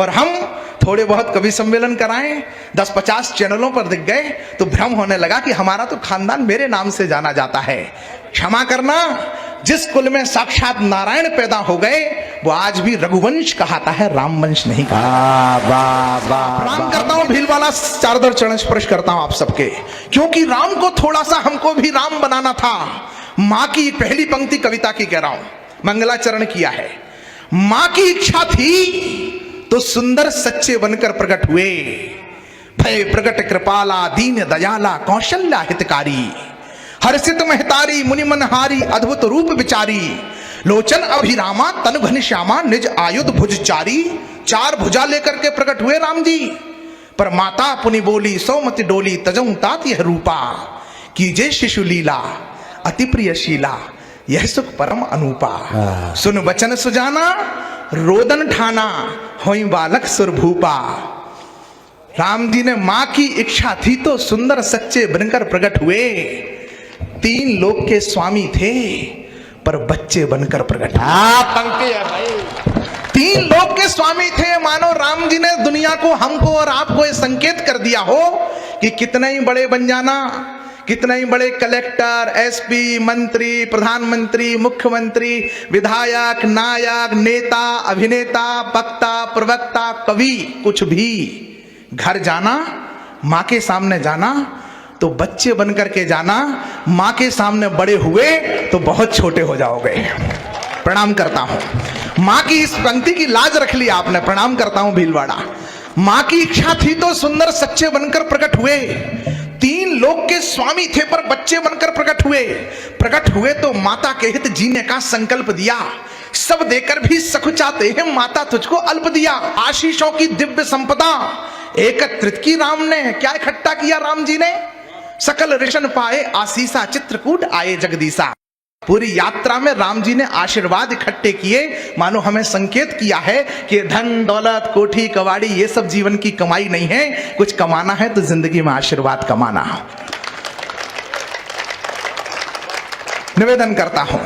और हम थोड़े बहुत कवि सम्मेलन कराएं, 10-50 चैनलों पर दिख गए तो भ्रम होने लगा कि हमारा तो खानदान मेरे नाम से जाना जाता है। क्षमा करना, जिस कुल में साक्षात नारायण पैदा हो गए वो आज भी रघुवंश कहता है, रामवंश नहीं कहता। प्रणाम करता हूं भीलवाला, चारदर चरण स्पर्श करता हूं आप सबके, क्योंकि राम को थोड़ा सा हमको भी राम बनाना था। मां की पहली पंक्ति कविता की कह रहा हूं, मंगलाचरण किया है। मां की इच्छा थी तो सुंदर सच्चे बनकर प्रकट हुए, भय प्रकट कृपाला दीन दयाला कौशल्या हितकारी, हर्षित महतारी मुनि मनहारी अद्भुत रूप विचारी, लोचन अभिरामा तन घनश्यामा निज आयुध भुजचारी। 4 भुजा लेकर के प्रकट हुए राम जी, पर माता पुनि बोली सौमति डोली तजऊं तात यह रूपा, कीजे शिशु लीला अति प्रियशीला यह सुख परम अनूपा। सुन वचन सुजाना रोदन ठाना होई बालक सुरभूपा। राम जी ने मां की इच्छा थी तो सुंदर सच्चे बनकर प्रकट हुए, 3 लोक के स्वामी थे पर बच्चे बनकर प्रकट हुए। पंक्ति है भाई। 3 लोक के स्वामी थे, मानो राम जी ने दुनिया को, हमको और आपको ये संकेत कर दिया हो कि कितने ही बड़े बन जाना, कितने ही बड़े कलेक्टर, एसपी, मंत्री, प्रधानमंत्री, मुख्यमंत्री, विधायक, नायक, नेता, अभिनेता, वक्ता, प्रवक्ता, कवि, कुछ भी, घर जाना, मां के सामने जाना तो बच्चे बनकर के जाना, मां के सामने बड़े हुए तो बहुत छोटे हो जाओगे। प्रणाम करता हूं, मां की इस पंक्ति की लाज रख ली आपने। प्रणाम करता हूं भीलवाड़ा। मां की इच्छा थी तो सुंदर सच्चे बनकर प्रकट हुए, 3 लोक के स्वामी थे पर बच्चे बनकर प्रकट हुए। प्रकट हुए तो माता के हित जीने का संकल्प दिया, सब देकर भी सख चाहते हैं माता तुझको अल्प दिया। आशीषों की दिव्य संपदा एकत्रित की राम ने, क्या इकट्ठा किया राम जी ने? सकल ऋषण पाए आशीषा चित्रकूट आए जगदीशा। पूरी यात्रा में राम जी ने आशीर्वाद इकट्ठे किए, मानो हमें संकेत किया है कि धन दौलत कोठी कवाड़ी ये सब जीवन की कमाई नहीं है, कुछ कमाना है तो जिंदगी में आशीर्वाद कमाना। निवेदन करता हूं,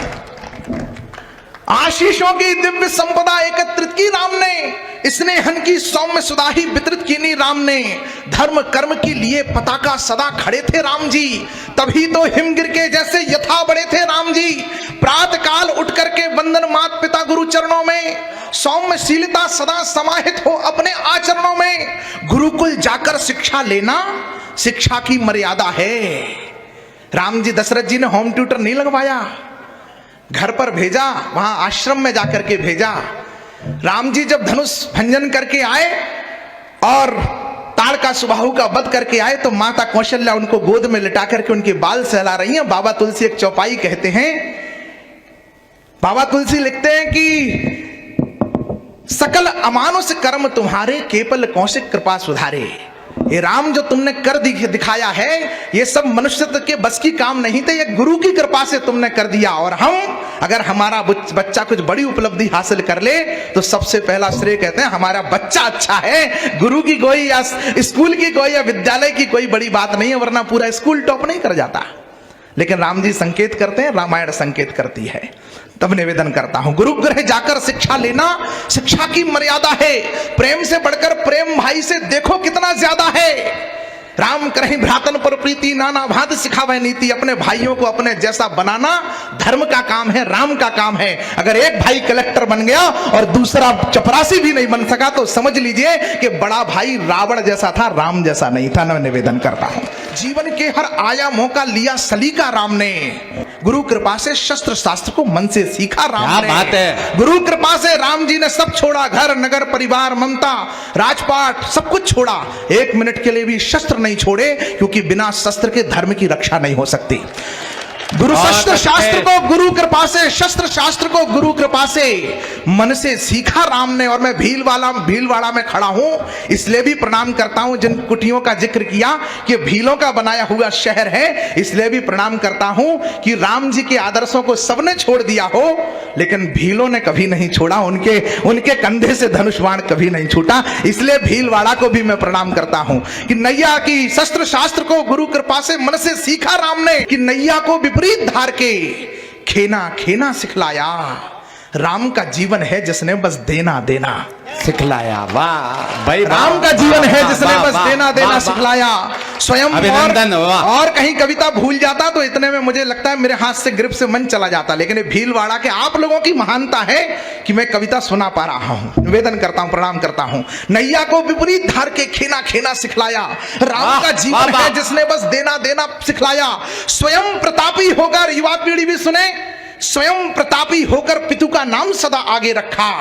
आशीषों की दिव्य संपदा एकत्रित की राम ने, स्नेहन की सौम्य सुधा ही वितरित की राम ने। धर्म कर्म के लिए पताका सदा खड़े थे राम जी, तभी तो हिमगिर के जैसे यथा बड़े थे राम जी। प्रातः काल उठ करके वंदन मात पिता गुरु चरणों में, सौम्यशीलता सदा समाहित हो अपने आचरणों में। गुरुकुल जाकर शिक्षा लेना शिक्षा की मर्यादा है। राम जी दशरथ जी ने होम ट्यूटर नहीं लगवाया, घर पर भेजा, वहां आश्रम में जाकर के भेजा। राम जी जब धनुष भंजन करके आए और ताड़का सुबाहु का वध करके आए तो माता कौशल्या उनको गोद में लिटा करके उनके बाल सहला रही हैं। बाबा तुलसी एक चौपाई कहते हैं, बाबा तुलसी लिखते हैं कि सकल अमानुष कर्म तुम्हारे केवल कौशिक कृपा सुधारे। ये राम जो तुमने कर दिखाया है ये सब मनुष्यत्व के बस की काम नहीं थे, ये गुरु की कृपा से तुमने कर दिया। और हम अगर हमारा बच्चा कुछ बड़ी उपलब्धि हासिल कर ले तो सबसे पहला श्रेय कहते हैं हमारा बच्चा अच्छा है। गुरु की कोई या स्कूल की कोई या विद्यालय की कोई बड़ी बात नहीं है, वरना पूरा स्कूल टॉप नहीं कर जाता। लेकिन राम जी संकेत करते हैं, रामायण संकेत करती है। तब निवेदन करता हूं, गुरु गृह जाकर शिक्षा लेना शिक्षा की मर्यादा है। प्रेम से बढ़कर प्रेम भाई से देखो कितना ज्यादा है। राम करहि भ्रातन पर प्रीति नाना भांत सिखावे नीति। अपने भाइयों को अपने जैसा बनाना धर्म का काम है, राम का काम है। अगर एक भाई कलेक्टर बन गया और दूसरा चपरासी भी नहीं बन सका तो समझ लीजिए कि बड़ा भाई रावण जैसा था, राम जैसा नहीं था। मैं निवेदन करता हूं, जीवन के हर आयामों का लिया सलीका राम ने। गुरु कृपा से शस्त्र शास्त्र को मन से सीखा राम ने। बात है। गुरु कृपा से राम जी ने सब छोड़ा, घर नगर परिवार ममता राजपाट सब कुछ छोड़ा। 1 मिनट के लिए भी शस्त्र नहीं छोड़े, क्योंकि बिना शस्त्र के धर्म की रक्षा नहीं हो सकती। गुरु शस्त्र शास्त्र को गुरु कृपा से, शस्त्र शास्त्र को गुरु कृपा से मन से सीखा राम ने। और मैं भीलवाड़ा में खड़ा हूं इसलिए भी प्रणाम करता हूं, जिन कुटियों का जिक्र किया कि भीलों का बनाया हुआ शहर है, इसलिए भी प्रणाम करता हूं कि राम जी के आदर्शों को सबने छोड़ दिया हो लेकिन भीलों ने कभी नहीं छोड़ा। उनके कंधे से धनुष बाण कभी नहीं छूटा। इसलिए भीलवाड़ा को भी मैं प्रणाम करता हूं कि नैया की शस्त्र शास्त्र को गुरु कृपा से मन से सीखा राम ने, कि नैया को विपरीत धार के खेना खेना सिखलाया। राम का जीवन है जिसने बस देना देना सिखलाया। वाह भाई, राम का जीवन है जिसने बस देना देना सिखलाया। स्वयं अभिनंदन। और कहीं कविता भूल जाता तो इतने में मुझे लगता है मेरे हाथ से ग्रिप से मन चला जाता, लेकिन ये भीलवाड़ा के आप लोगों की महानता है कि मैं कविता सुना पा रहा हूं। निवेदन करता हूं, प्रणाम करता हूं। नैया को विपरीत धार के खेना खेना सिखलाया। राम का जीवन है जिसने बस देना देना सिखलाया। स्वयं प्रतापी होकर, युवा पीढ़ी भी सुने, स्वयं प्रतापी होकर पितु का नाम सदा आगे रखा।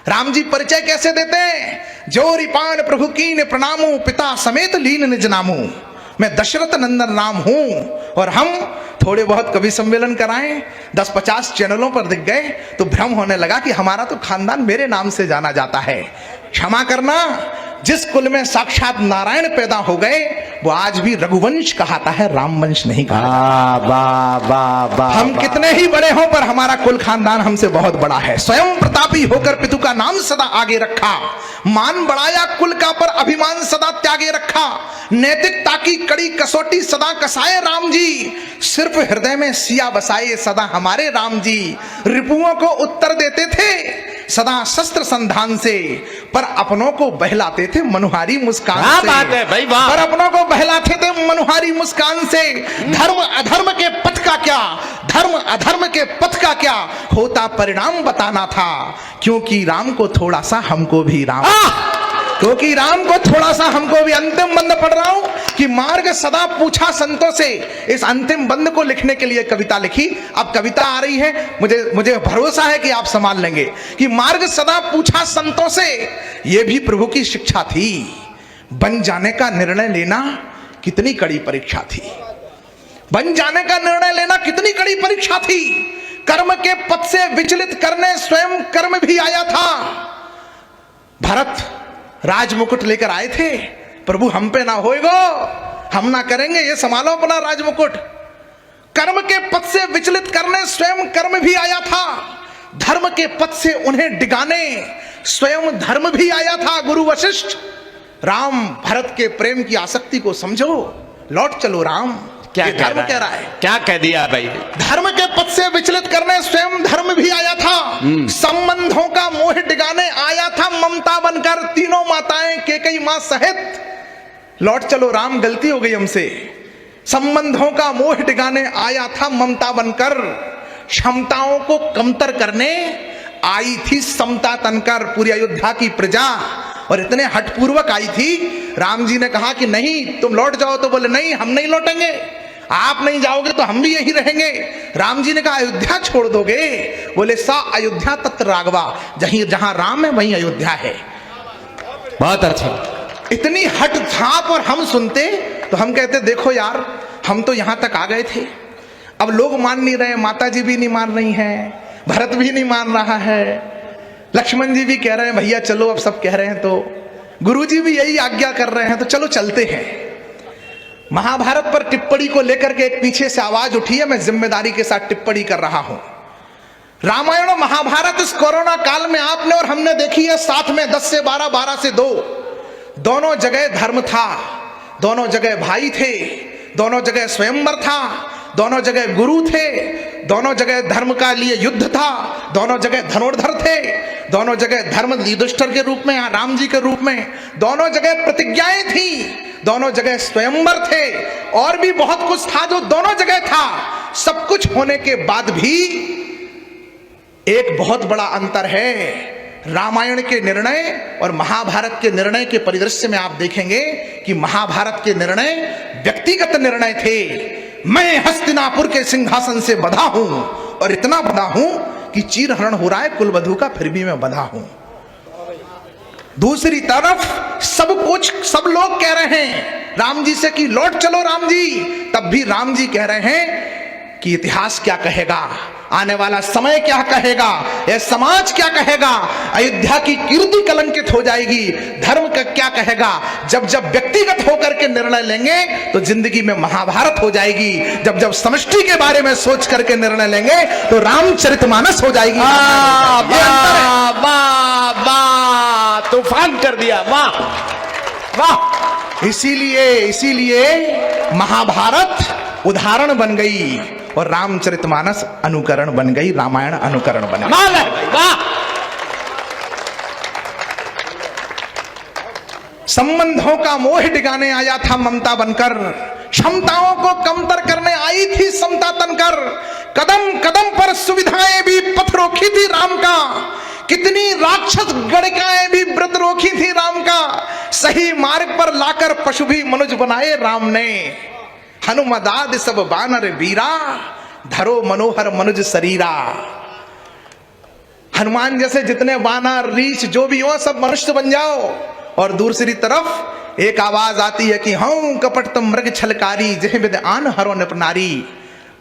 राम जी परिचय कैसे देते हैं? जो रिपान प्रभु कीन प्रणामो, पिता समेत लीन निज नामो। मैं दशरथ नंदन राम हूं। और हम थोड़े बहुत कवि सम्मेलन कराएं, 10-50 चैनलों पर दिख गए तो भ्रम होने लगा कि हमारा तो खानदान मेरे नाम से जाना जाता है। क्षमा करना, जिस कुल में साक्षात नारायण पैदा हो गए वो आज भी रघुवंश कहता है, रामवंश नहीं कहता। हम कितने ही बड़े हों पर हमारा कुल खानदान हमसे बहुत बड़ा है। स्वयं प्रतापी होकर पितु का नाम सदा आगे रखा। मान बढ़ाया कुल का पर अभिमान सदा त्यागे रखा। नैतिकता की कड़ी कसौटी सदा कसाए राम जी। सिर्फ हृदय में सिया बसाए सदा हमारे राम जी। रिपुओं को उत्तर देते थे सदा शस्त्र संधान से, पर अपनों को बहलाते थे मनुहारी मुस्कान से। बात है भाई, वाह। पर अपनों को बहलाते थे मनुहारी मुस्कान से। धर्म अधर्म के पथ का क्या, धर्म अधर्म के पथ का क्या होता परिणाम बताना था। क्योंकि राम को थोड़ा सा हमको भी राम, क्योंकि राम को थोड़ा सा हमको भी। अंतिम बंद पढ़ रहा हूं कि मार्ग सदा पूछा संतों से। इस अंतिम बंद को लिखने के लिए कविता लिखी। अब कविता आ रही है, मुझे भरोसा है कि आप संभाल लेंगे। कि मार्ग सदा पूछा संतों से, यह भी प्रभु की शिक्षा थी। बन जाने का निर्णय लेना कितनी कड़ी परीक्षा थी। बन जाने का निर्णय लेना कितनी कड़ी परीक्षा थी। कर्म के पथ से विचलित करने स्वयं कर्म भी आया था। भरत राजमुकुट लेकर आए थे, प्रभु हम पे ना होएगो, हम ना करेंगे, ये संभालो अपना राजमुकुट। कर्म के पथ से विचलित करने स्वयं कर्म भी आया था। धर्म के पथ से उन्हें डिगाने स्वयं धर्म भी आया था। गुरु वशिष्ठ, राम भरत के प्रेम की आसक्ति को समझो, लौट चलो राम। क्या धर्म कह रहा है? क्या कह दिया भाई? धर्म के पथ से विचलित करने स्वयं धर्म भी आया था। संबंधों का मोह डिगाने आया था ममता बनकर तीनों माताएं केकई मां सहित। लौट चलो राम, गलती हो गई हमसे। संबंधों का मोह डिगाने आया था ममता बनकर। क्षमताओं को कमतर करने आई थी समता तनकर पूरी अयोध्या की प्रजा। और इतने हठपूर्वक आई थी, राम जी ने कहा कि नहीं तुम लौट जाओ, तो बोले नहीं हम नहीं लौटेंगे, आप नहीं जाओगे तो हम भी यही रहेंगे। राम जी ने कहा अयोध्या छोड़ दोगे? बोले सा अयोध्या तत्र राघवा, जहां राम है वहीं अयोध्या है। बहुत अच्छा। इतनी हट थाप और हम सुनते तो हम कहते देखो यार हम तो यहां तक आ गए थे, अब लोग मान नहीं रहे, माता जी भी नहीं मान रही हैं, भरत भी नहीं मान रहा है, लक्ष्मण जी भी कह रहे हैं भैया चलो, अब सब कह रहे हैं तो गुरु जी भी यही आज्ञा कर रहे हैं तो चलो चलते हैं। महाभारत पर टिप्पणी को लेकर के एक पीछे से आवाज उठी है, मैं जिम्मेदारी के साथ टिप्पणी कर रहा हूं। रामायण और महाभारत इस कोरोना काल में आपने और हमने देखी है, साथ में 10 से 12, 12 से 2, दोनों जगह धर्म था, दोनों जगह भाई थे, दोनों जगह स्वयंवर था, दोनों जगह गुरु थे, दोनों जगह धर्म का लिए युद्ध था, दोनों जगह धनुर्धर थे, दोनों जगह धर्म युधिष्ठिर के रूप में या राम जी के रूप में, दोनों जगह प्रतिज्ञाएं थी, दोनों जगह स्वयंवर थे, और भी बहुत कुछ था जो दोनों जगह था। सब कुछ होने के बाद भी एक बहुत बड़ा अंतर है। रामायण के निर्णय और महाभारत के निर्णय के परिदृश्य में आप देखेंगे कि महाभारत के निर्णय व्यक्तिगत निर्णय थे। मैं हस्तिनापुर के सिंहासन से बंधा हूं और इतना बंधा हूं कि चीरहरण हो रहा है कुलवधु का, फिर भी मैं बंधा हूं। दूसरी तरफ सब लोग कह रहे हैं राम जी से कि लौट चलो राम जी, तब भी राम जी कह रहे हैं कि इतिहास क्या कहेगा, आने वाला समय क्या कहेगा, यह समाज क्या कहेगा, अयोध्या की कीर्ति कलंकित हो जाएगी, धर्म का क्या कहेगा। जब जब व्यक्तिगत होकर के निर्णय लेंगे तो जिंदगी में महाभारत हो जाएगी, जब जब समष्टि के बारे में सोच करके निर्णय लेंगे तो रामचरितमानस हो जाएगी। तूफान कर दिया, वाह वाह। इसीलिए महाभारत उदाहरण बन गई और रामचरितमानस अनुकरण बन गई, रामायण अनुकरण बन गई। कमाल है भाई, वाह। संबंधों का मोह डिगाने आया था ममता बनकर, क्षमताओं को कमतर करने आई थी समता तनकर। कदम कदम पर सुविधाएं भी पथ रोकी थी राम का, कितनी राक्षस गणिकाएं भी व्रत रोकी थी राम का। सही मार्ग पर लाकर पशु भी मनुज बनाए राम ने। हनुमदाद सब बानर वीरा, धरो मनोहर मनुज शरीरा। हनुमान जैसे जितने बानर रीछ जो भी हो सब मनुष्य बन जाओ। और दूसरी तरफ एक आवाज आती है कि हूं कपट तुम मृग छलकारी, जह विद आन हरो नृप नारी।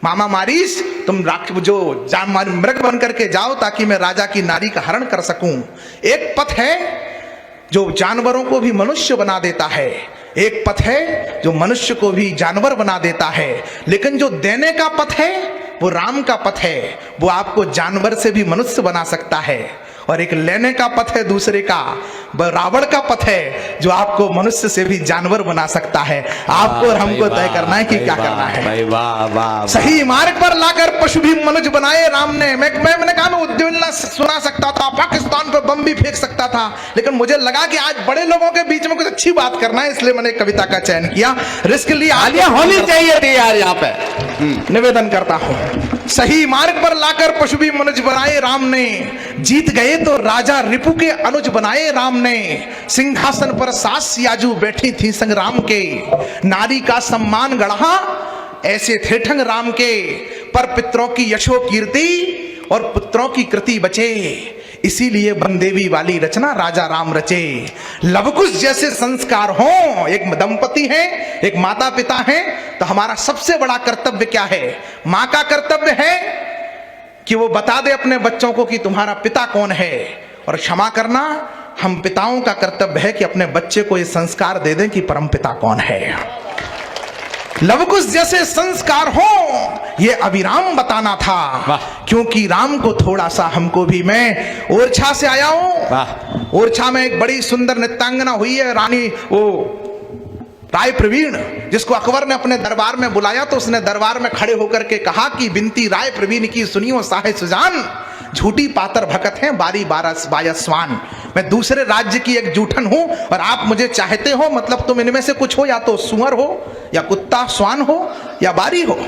मामा मारीस, तुम जो मृग बन करके जाओ ताकि मैं राजा की नारी का हरण कर सकूं। एक पथ है जो जानवरों को भी मनुष्य बना देता है, एक पथ है जो मनुष्य को भी जानवर बना देता है, लेकिन जो देने का पथ है वो राम का पथ है, वो आपको जानवर से भी मनुष्य बना सकता है। और एक लेने का पथ है दूसरे का, रावण का पथ है जो आपको मनुष्य से भी जानवर बना सकता है। आपको और हमको तय करना है कि क्या करना है। भाई वाह वाह। सही मार्ग पर लाकर पशु भी मनुज बनाए राम ने। मैंने कहा मैं उद्दोलना सुना सकता था, पाकिस्तान पर बम भी फेंक सकता था, लेकिन मुझे लगा कि आज बड़े लोगों के बीच में कुछ अच्छी बात करना है, इसलिए मैंने कविता का चयन किया। रिस्क लिया, होनी चाहिए थी यार यहाँ पे। निवेदन करता हूं। सही मार्ग पर लाकर पशु भी मनुज बनाए राम ने, जीत गए तो राजा रिपु के अनुज बनाए राम ने। सिंहासन पर सास सियाजू बैठी थी संग्राम के, नारी का सम्मान गढ़ा ऐसे थे ठंग राम के। पर पितरों की यशो कीर्ति और पुत्रों की कृति बचे, इसीलिए बनदेवी वाली रचना राजा राम रचे। लवकुश जैसे संस्कार हो, एक दंपति है एक माता पिता है, तो हमारा सबसे बड़ा कर्तव्य क्या है? मां का कर्तव्य है कि वो बता दे अपने बच्चों को कि तुम्हारा पिता कौन है, और क्षमा करना हम पिताओं का कर्तव्य है कि अपने बच्चे को ये संस्कार दे दें कि परम पिता कौन है। लवकुश जैसे संस्कार हो ये अभिराम बताना था, क्योंकि राम को थोड़ा सा हमको भी। मैं ओरछा से आया हूं, ओरछा में एक बड़ी सुंदर नृत्यांगना हुई है, रानी वो राय प्रवीण, जिसको अकबर ने अपने दरबार में बुलाया तो उसने दरबार में खड़े होकर के कहा कि बिनती राय प्रवीण की सुनियो साहे सुजान, झूठी पातर भगत हैं बारी बारस बायस्वान। मैं दूसरे राज्य की एक जूठन हूं और आप मुझे चाहते हो, मतलब तुम इनमें से कुछ हो, या तो सुअर हो या कुत्ता स्वान हो या बारी हो।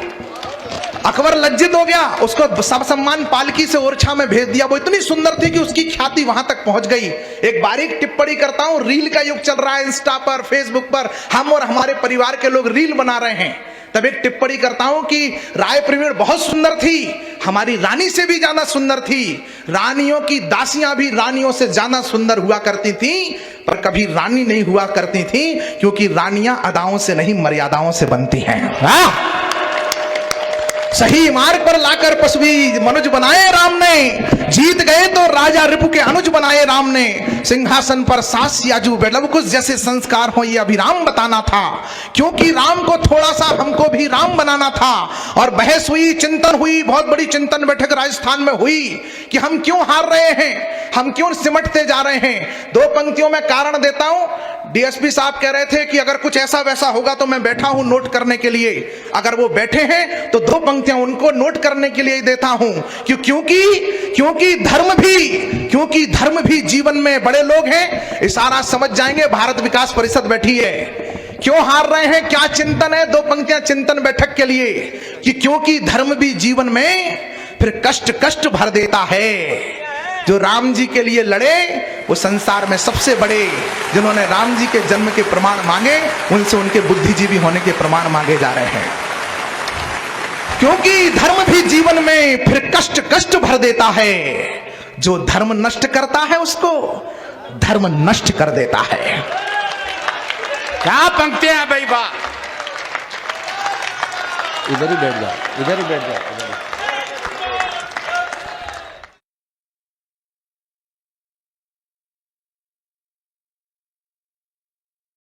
अकबर लज्जित हो गया, उसको सब सम्मान पालकी से ओरछा में भेज दिया। वो इतनी सुंदर थी कि उसकी ख्याति वहां तक पहुंच गई। एक बारीक टिप्पणी करता हूं, रील का युग चल रहा है, इंस्टा पर फेसबुक पर हम और हमारे परिवार के लोग रील बना रहे हैं, तब एक टिप्पणी करता हूं कि राय प्रवीण बहुत सुंदर थी, हमारी रानी से भी ज्यादा सुंदर थी। रानियों की दासियां भी रानियों से ज्यादा सुंदर हुआ करती थी, पर कभी रानी नहीं हुआ करती थी, क्योंकि रानियां अदाओं से नहीं मर्यादाओं से बनती हैं। सही मार्ग पर लाकर पशु भी मनुज बनाए राम ने, जीत गए तो राजा रिपु के अनुज बनाए राम ने। सिंहासन पर सास सियाजू लवकुश जैसे संस्कार हो ये अभिराम बताना था, क्योंकि राम को थोड़ा सा हमको भी राम बनाना था। और बहस हुई, चिंतन हुई, बहुत बड़ी चिंतन बैठक राजस्थान में हुई कि हम क्यों हार रहे हैं, हम क्यों सिमटते जा रहे हैं। दो पंक्तियों में कारण देता हूं। डीएसपी साहब कह रहे थे कि अगर कुछ ऐसा वैसा होगा तो मैं बैठा हूं नोट करने के लिए, अगर वो बैठे हैं तो दो पंक्तियां उनको नोट करने के लिए देता हूं। क्योंकि धर्म भी जीवन में बड़े लोग हैं, इशारा समझ जाएंगे। भारत विकास परिषद बैठी है, क्यों हार रहे हैं, क्या चिंतन है, दो पंक्तियां चिंतन बैठक के लिए कि क्योंकि धर्म भी जीवन में फिर कष्ट भर देता है। जो राम जी के लिए लड़े वो संसार में सबसे बड़े, जिन्होंने राम जी के जन्म के प्रमाण मांगे उनसे उनके बुद्धिजीवी होने के प्रमाण मांगे जा रहे हैं। क्योंकि धर्म भी जीवन में फिर कष्ट भर देता है। जो धर्म नष्ट करता है उसको धर्म नष्ट कर देता है। क्या पंक्तियां भाई वाह। इधर ही बैठ जाओ, इधर ही बैठ जाओ।